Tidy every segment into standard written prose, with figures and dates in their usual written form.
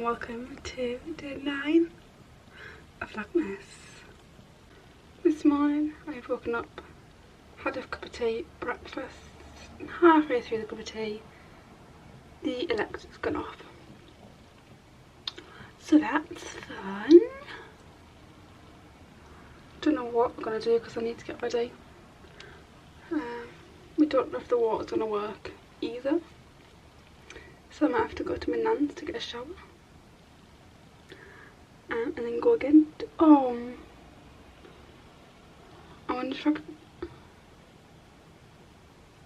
and welcome to day 9 of Vlogmas. This morning I've woken up, had a cup of tea, breakfast, and halfway through the cup of tea the electric's gone off. So that's fun. Don't know what I'm going to do because I need to get ready. We don't know if the water's going to work either. So I might have to go to my nan's to get a shower. And then go again. I wonder if I could...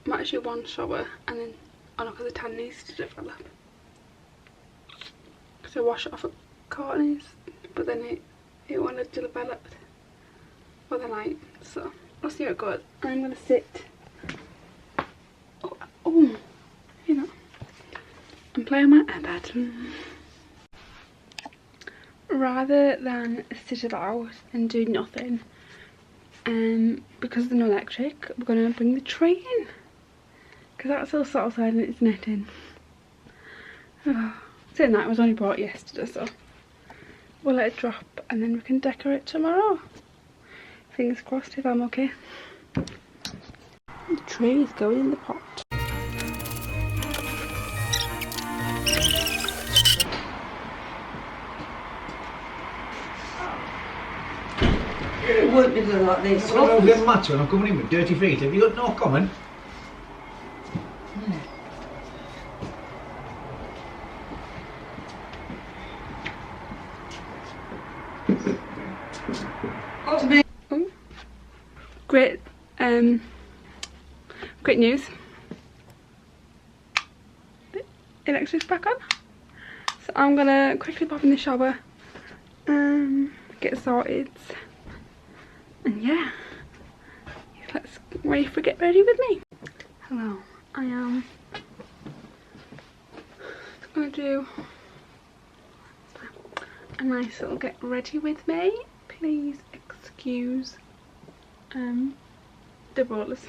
might actually one shower and then... oh no, because the tan needs to develop. Because I wash it off at Courtney's, but then it won't have developed for the night. So I'll see how it goes. I'm going to sit... you know, and play on my iPad. Rather than sit about and do nothing, because there's no electric, we're going to bring the tray in. Because that's all sort of side and it's netting. Saying that, it was only brought yesterday, so we'll let it drop and then we can decorate tomorrow. Fingers crossed if I'm okay. The tray is going in the pot. It won't be like this. Well, I don't get much when I'm coming in with dirty feet. Have you got no comment? Great, great news. The electric's back on. So I'm gonna quickly pop in the shower, get sorted, and yeah, let's get ready with me. Hello, I am gonna do a nice little get ready with me. Please excuse the rollers.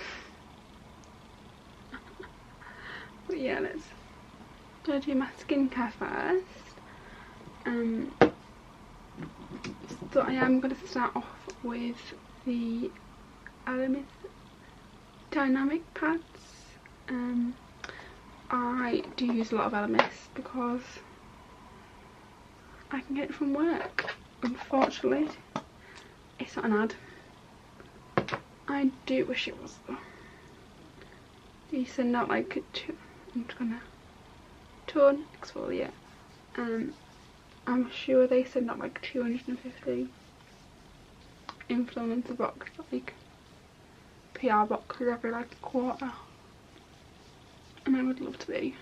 But yeah, let's do my skincare first. So I am going to start off with the Elemis Dynamic pads. I do use a lot of Elemis because I can get it from work. Unfortunately, it's not an ad. I do wish it was though. These send out like I'm just gonna tone exfoliate. I'm sure they send out like 250 influencer box, like PR boxes every like a quarter. And I would love to be.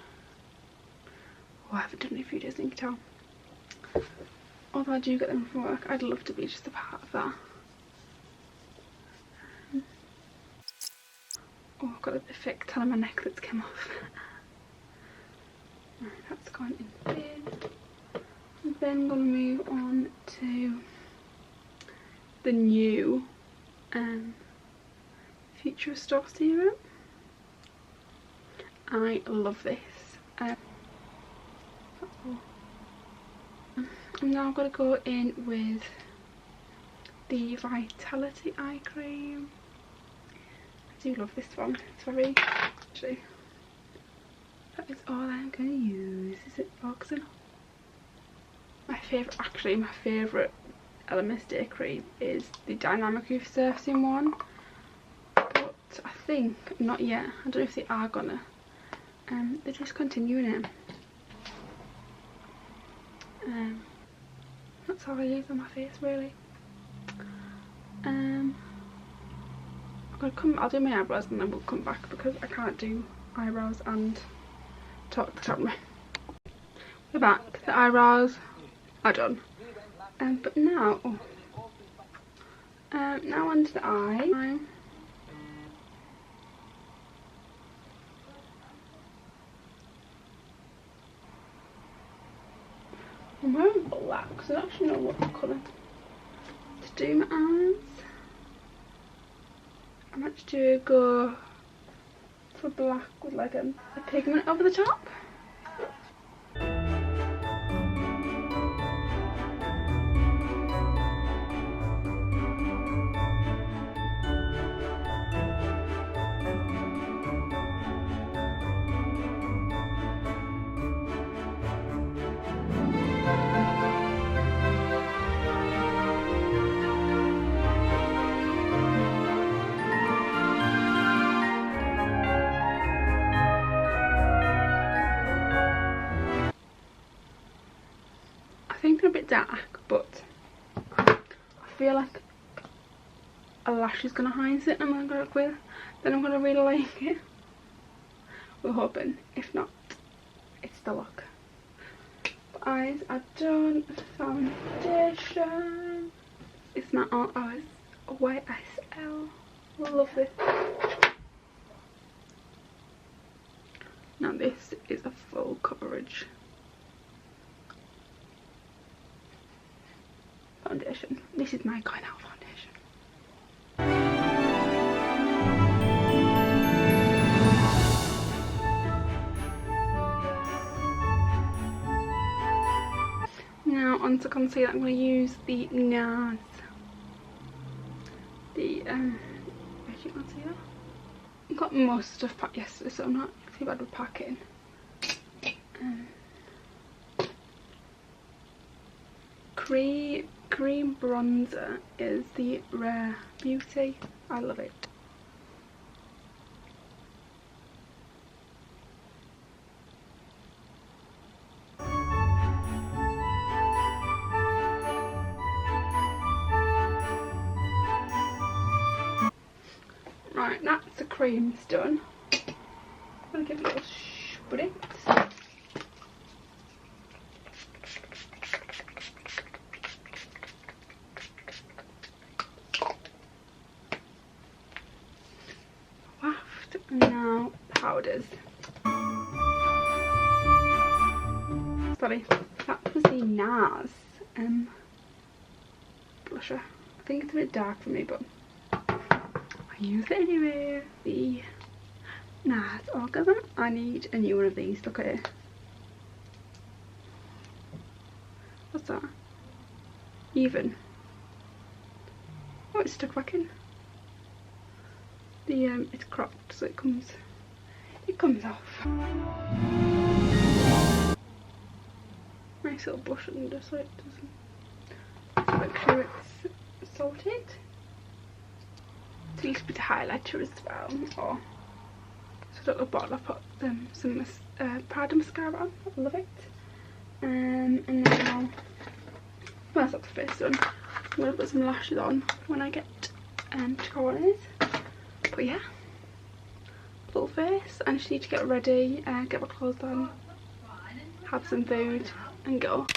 Oh, I haven't done it for you, you can tell. Although I do get them from work, I'd love to be just a part of that. Oh, I've got a thick tail on my neck that's come off. Right, that's gone in there. I'm then going to move on to the new Future Restore Serum. I love this. I'm now going to go in with the Vitality Eye Cream. I do love this one. It's very... actually, that is all I'm going to use. Is it focusing? My favourite Elemis Day Cream is the Dynamic Youth Surfacing one. But I think, not yet. I don't know if they are gonna. They're discontinuing it. That's how I use on my face, really. I'll do my eyebrows and then we'll come back because I can't do eyebrows and talk to the camera. We're back. The eyebrows are done. But now, now onto the eye. I'm wearing black because I don't actually know what colour to do my eyes. I might just go for black with like a pigment over the top. bit dark, but I feel like a lash is gonna hide it, and I'm gonna go with. Then I'm gonna really like it. We're hoping. If not, it's the look. But eyes are done. Foundation. It's my All Eyes YSL. Love this. Now this is a full coverage foundation. This is my going out foundation. Now onto concealer. I'm going to use the NARS. The magic concealer. I got most stuff packed yesterday, so I'm not too bad with packing. Cream bronzer is the Rare Beauty. I love it. Right, that's the creams done. I'm going to give it a little spritz. Waft. And now powders. Sorry, that was the NARS blusher. I think it's a bit dark for me, but I use it anyway. The NARS Orgasm. I need a new one of these. Look at it. What's that? Even. Oh, it's stuck back in. The it's cropped, so it comes off. Nice little brush under so it doesn't. Make sure it's sorted. It's a little bit of highlighter as well. Or so at the bottom I put some Prada mascara on. I love it. And now, well, that's not the face done. I'm gonna put some lashes on when I get to corners. But yeah, full face. I just need to get ready, get my clothes on, have some food, and go.